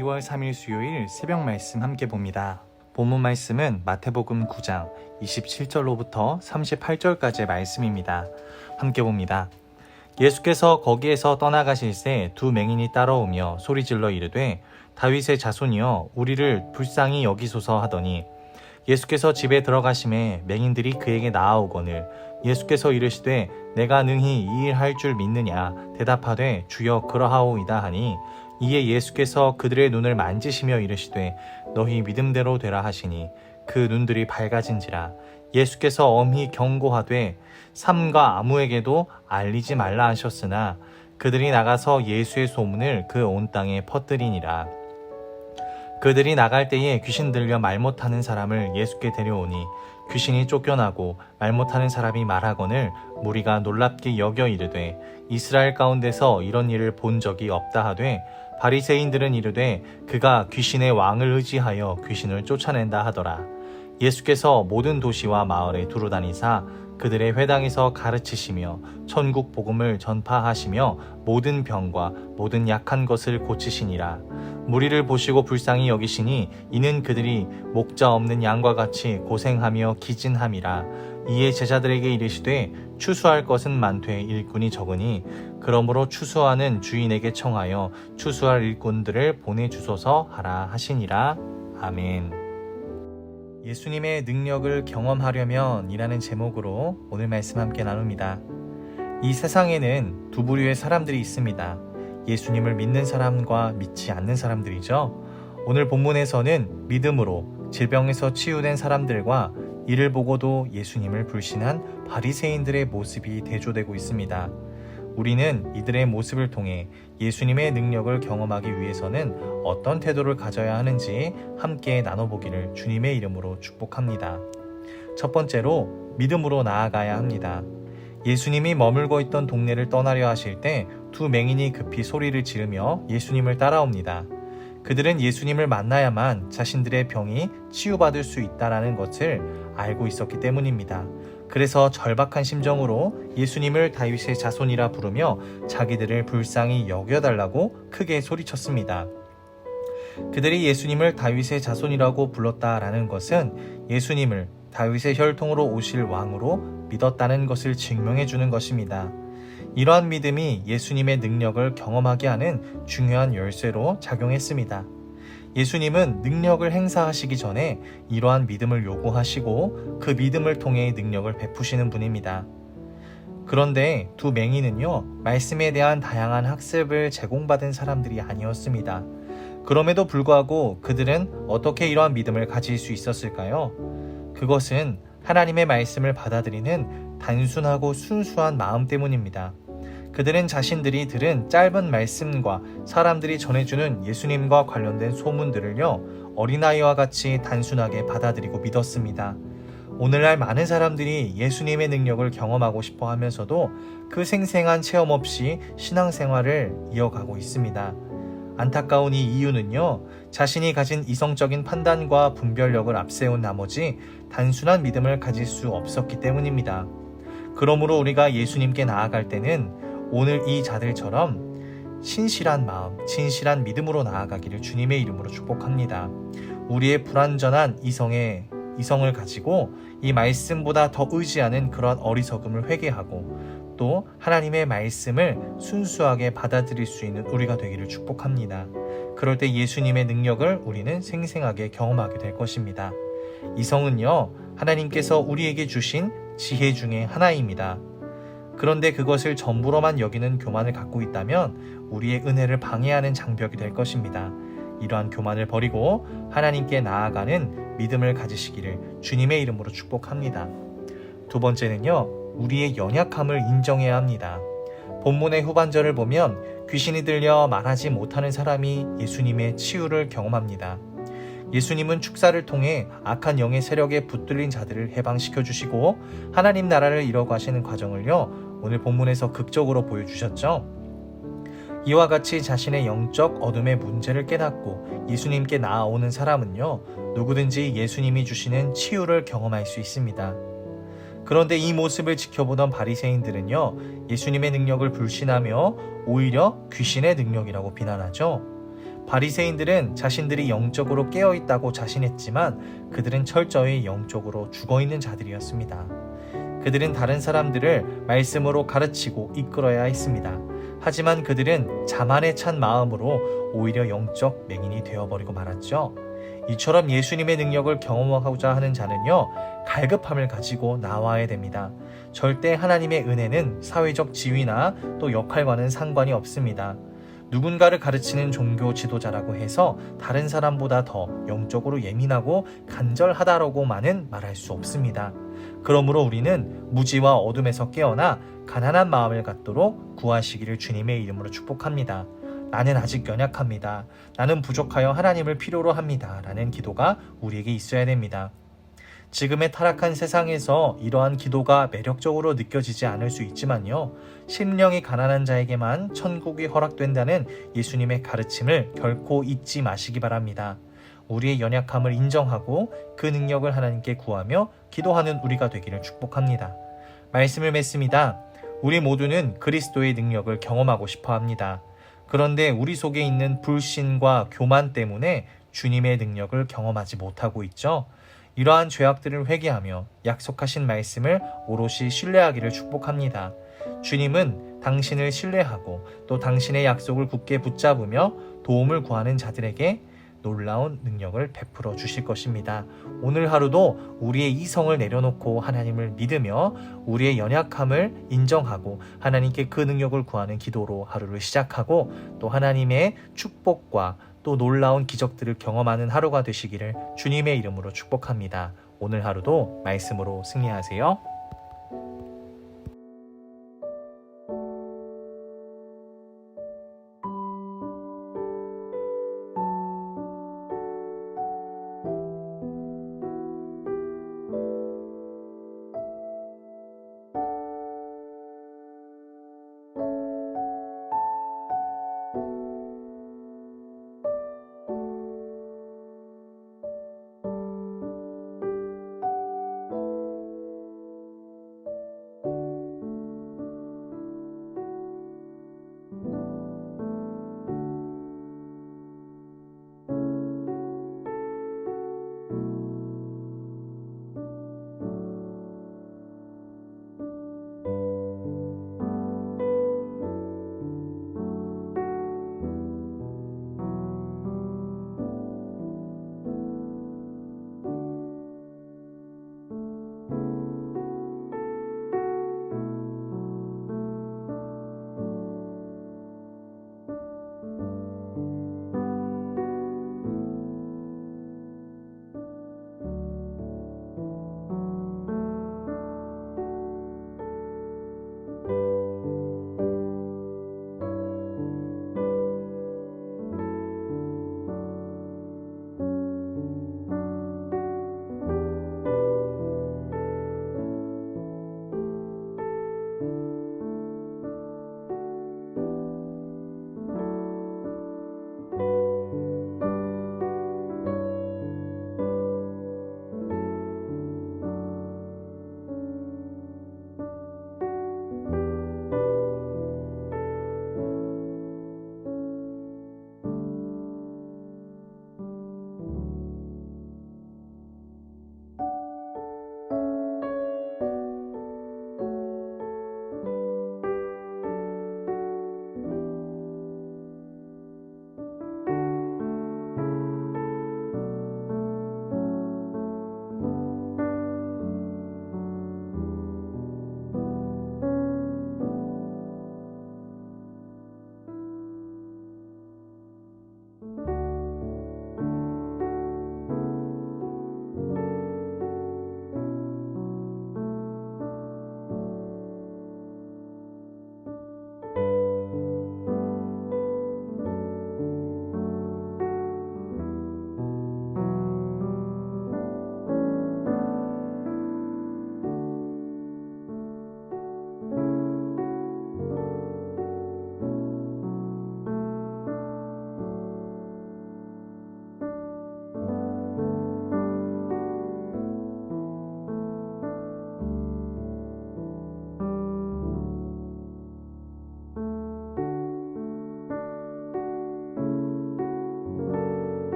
2월 3일 수요일 새벽 말씀 함께 봅니다. 본문 말씀은 마태복음 9장 27절로부터 38절까지의 말씀입니다. 함께 봅니다. 예수께서 거기에서 떠나가실새 두 맹인이 따라오며 소리질러 이르되 다윗의 자손이여 우리를 불쌍히 여기소서 하더니 예수께서 집에 들어가심에 맹인들이 그에게 나아오거늘 예수께서 이르시되 내가 능히 이 일 할 줄 믿느냐 대답하되 주여 그러하오이다 하니 이에 예수께서 그들의 눈을 만지시며 이르시되 너희 믿음대로 되라 하시니 그 눈들이 밝아진지라. 예수께서 엄히 경고하되 삼가 아무에게도 알리지 말라 하셨으나 그들이 나가서 예수의 소문을 그 온 땅에 퍼뜨리니라. 그들이 나갈 때에 귀신 들려 말 못하는 사람을 예수께 데려오니 귀신이 쫓겨나고 말 못하는 사람이 말하거늘 무리가 놀랍게 여겨 이르되 이스라엘 가운데서 이런 일을 본 적이 없다 하되 바리새인들은 이르되 그가 귀신의 왕을 의지하여 귀신을 쫓아낸다 하더라. 예수께서 모든 도시와 마을에 두루 다니사 그들의 회당에서 가르치시며 천국 복음을 전파하시며 모든 병과 모든 약한 것을 고치시니라. 무리를 보시고 불쌍히 여기시니 이는 그들이 목자 없는 양과 같이 고생하며 기진함이라. 이에 제자들에게 이르시되 추수할 것은 많되 일꾼이 적으니 그러므로 추수하는 주인에게 청하여 추수할 일꾼들을 보내주소서 하라 하시니라. 아멘. 예수님의 능력을 경험하려면 이라는 제목으로 오늘 말씀 함께 나눕니다. 이 세상에는 두 부류의 사람들이 있습니다. 예수님을 믿는 사람과 믿지 않는 사람들이죠. 오늘 본문에서는 믿음으로 질병에서 치유된 사람들과 이를 보고도 예수님을 불신한 바리새인들의 모습이 대조되고 있습니다. 우리는 이들의 모습을 통해 예수님의 능력을 경험하기 위해서는 어떤 태도를 가져야 하는지 함께 나눠보기를 주님의 이름으로 축복합니다. 첫 번째로 믿음으로 나아가야 합니다. 예수님이 머물고 있던 동네를 떠나려 하실 때 두 맹인이 급히 소리를 지르며 예수님을 따라옵니다. 그들은 예수님을 만나야만 자신들의 병이 치유받을 수 있다는 것을 알고 있었기 때문입니다. 그래서 절박한 심정으로 예수님을 다윗의 자손이라 부르며 자기들을 불쌍히 여겨달라고 크게 소리쳤습니다. 그들이 예수님을 다윗의 자손이라고 불렀다라는 것은 예수님을 다윗의 혈통으로 오실 왕으로 믿었다는 것을 증명해 주는 것입니다. 이러한 믿음이 예수님의 능력을 경험하게 하는 중요한 열쇠로 작용했습니다. 예수님은 능력을 행사하시기 전에 이러한 믿음을 요구하시고 그 믿음을 통해 능력을 베푸시는 분입니다. 그런데 두 맹인은요, 말씀에 대한 다양한 학습을 제공받은 사람들이 아니었습니다. 그럼에도 불구하고 그들은 어떻게 이러한 믿음을 가질 수 있었을까요? 그것은 하나님의 말씀을 받아들이는 단순하고 순수한 마음 때문입니다. 그들은 자신들이 들은 짧은 말씀과 사람들이 전해주는 예수님과 관련된 소문들을요, 어린아이와 같이 단순하게 받아들이고 믿었습니다. 오늘날 많은 사람들이 예수님의 능력을 경험하고 싶어 하면서도 그 생생한 체험 없이 신앙생활을 이어가고 있습니다. 안타까운 이 이유는요, 자신이 가진 이성적인 판단과 분별력을 앞세운 나머지 단순한 믿음을 가질 수 없었기 때문입니다. 그러므로 우리가 예수님께 나아갈 때는 오늘 이 자들처럼 신실한 마음, 진실한 믿음으로 나아가기를 주님의 이름으로 축복합니다. 우리의 불완전한 이성을 가지고 이 말씀보다 더 의지하는 그런 어리석음을 회개하고 또 하나님의 말씀을 순수하게 받아들일 수 있는 우리가 되기를 축복합니다. 그럴 때 예수님의 능력을 우리는 생생하게 경험하게 될 것입니다. 이성은요, 하나님께서 우리에게 주신 지혜 중에 하나입니다. 그런데 그것을 전부로만 여기는 교만을 갖고 있다면 우리의 은혜를 방해하는 장벽이 될 것입니다. 이러한 교만을 버리고 하나님께 나아가는 믿음을 가지시기를 주님의 이름으로 축복합니다. 두 번째는요, 우리의 연약함을 인정해야 합니다. 본문의 후반절을 보면 귀신이 들려 말하지 못하는 사람이 예수님의 치유를 경험합니다. 예수님은 축사를 통해 악한 영의 세력에 붙들린 자들을 해방시켜 주시고 하나님 나라를 이뤄가시는 과정을요, 오늘 본문에서 극적으로 보여주셨죠. 이와 같이 자신의 영적 어둠의 문제를 깨닫고 예수님께 나아오는 사람은요, 누구든지 예수님이 주시는 치유를 경험할 수 있습니다. 그런데 이 모습을 지켜보던 바리새인들은요, 예수님의 능력을 불신하며 오히려 귀신의 능력이라고 비난하죠. 바리새인들은 자신들이 영적으로 깨어있다고 자신했지만 그들은 철저히 영적으로 죽어있는 자들이었습니다. 그들은 다른 사람들을 말씀으로 가르치고 이끌어야 했습니다. 하지만 그들은 자만에 찬 마음으로 오히려 영적 맹인이 되어버리고 말았죠. 이처럼 예수님의 능력을 경험하고자 하는 자는요, 갈급함을 가지고 나와야 됩니다. 절대 하나님의 은혜는 사회적 지위나 또 역할과는 상관이 없습니다. 누군가를 가르치는 종교 지도자라고 해서 다른 사람보다 더 영적으로 예민하고 간절하다라고만은 말할 수 없습니다. 그러므로 우리는 무지와 어둠에서 깨어나 가난한 마음을 갖도록 구하시기를 주님의 이름으로 축복합니다. 나는 아직 연약합니다. 나는 부족하여 하나님을 필요로 합니다. 라는 기도가 우리에게 있어야 됩니다. 지금의 타락한 세상에서 이러한 기도가 매력적으로 느껴지지 않을 수 있지만요, 심령이 가난한 자에게만 천국이 허락된다는 예수님의 가르침을 결코 잊지 마시기 바랍니다. 우리의 연약함을 인정하고 그 능력을 하나님께 구하며 기도하는 우리가 되기를 축복합니다. 말씀을 맺습니다. 우리 모두는 그리스도의 능력을 경험하고 싶어 합니다. 그런데 우리 속에 있는 불신과 교만 때문에 주님의 능력을 경험하지 못하고 있죠. 이러한 죄악들을 회개하며 약속하신 말씀을 오롯이 신뢰하기를 축복합니다. 주님은 당신을 신뢰하고 또 당신의 약속을 굳게 붙잡으며 도움을 구하는 자들에게 놀라운 능력을 베풀어 주실 것입니다. 오늘 하루도 우리의 이성을 내려놓고 하나님을 믿으며 우리의 연약함을 인정하고 하나님께 그 능력을 구하는 기도로 하루를 시작하고 또 하나님의 축복과 또 놀라운 기적들을 경험하는 하루가 되시기를 주님의 이름으로 축복합니다. 오늘 하루도 말씀으로 승리하세요.